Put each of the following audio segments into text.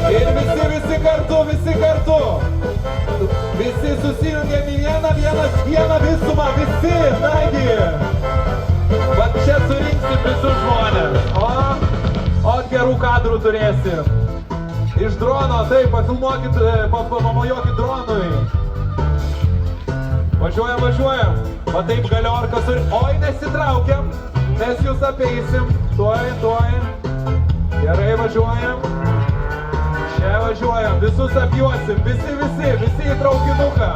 Ir visi kartu, visi susijungiam į vieną visumą, visi, nagi. Va čia surinksim visus žmonės, o gerų kadrų turėsim. Iš drono, taip, pafilmuokit, pamojuokit dronui. Važiuojam. Va taip galiorka oi, nesitraukiam, mes jūs apeisim. Tuoj. Gerai, važiuojam. Čia važiuojam, visus apjuosim, visi į traukinuką.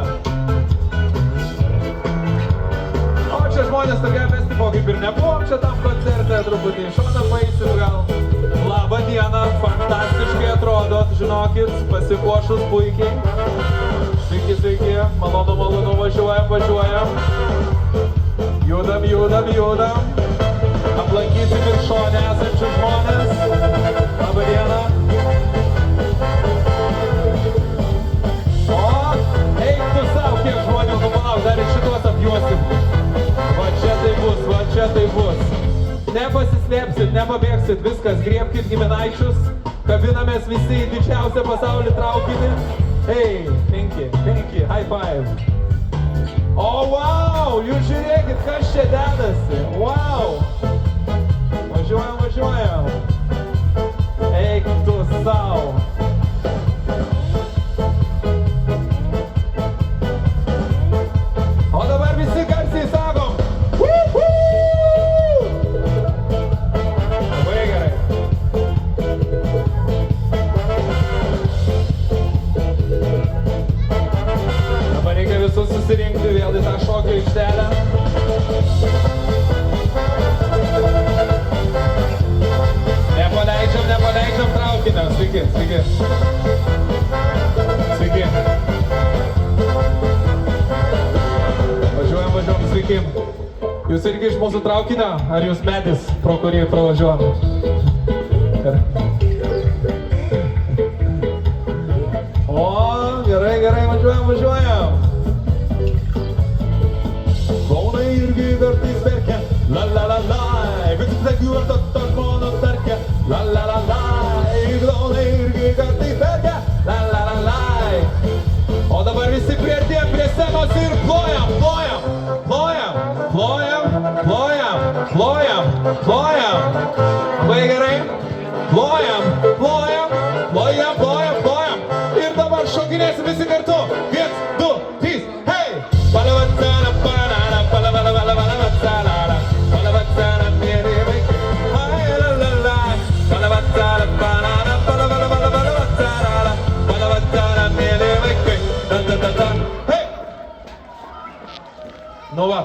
O čia žmonės tokia, mes tipo kaip ir nebuvom čia tam koncerte, truputį iš šoną paeisim gal. Labą dieną, fantastiškai atrodot, žinokit, pasipuošus puikiai. Sveiki, malonu, važiuojam. Judam. Aplankysim ir šone esančius žmonės. Labą dieną. O, eik tu savo, kiek žmonių, palauk, dar ir šituos apjuosim. Va čia tai bus. Nepasislėpsit, nepabėgsit, viskas, griebkit giminaičius, kabinamės visi į didžiausią pasaulį traukinį. Hey, penki, high five. O, wow, jūs žiūrėkit, kas čia dedasi. Wow. Važiuojam. Eik tu savo. O dabar visi garsiai sakom. Labai gerai. Dabar reikia visus susirinkti vėl į tą šokio aikštelę. Nepaleidžiam traukinio. Sveiki. Važiuojam, sveiki. Jūs irgi iš mūsų traukinio? Ar jūs medis, pro kurį pravažiuojam? O, gerai, važiuojam. Kaunai irgi kartais verkia. La. Visi sakiu, ar tas žmonos tarkia. La. Kaunai irgi kartais verkia. La. O dabar visi priartėjam prie scenos ir plojam. Labai gerai. Plojam. Ir dabar šokinėsim visi kartu. 1, 2, 3, hey! Palavatsana, palavatsana, mėly vaikai. Ai, la. Palavatsana, mėly vaikai. Da. Hey! Nu va,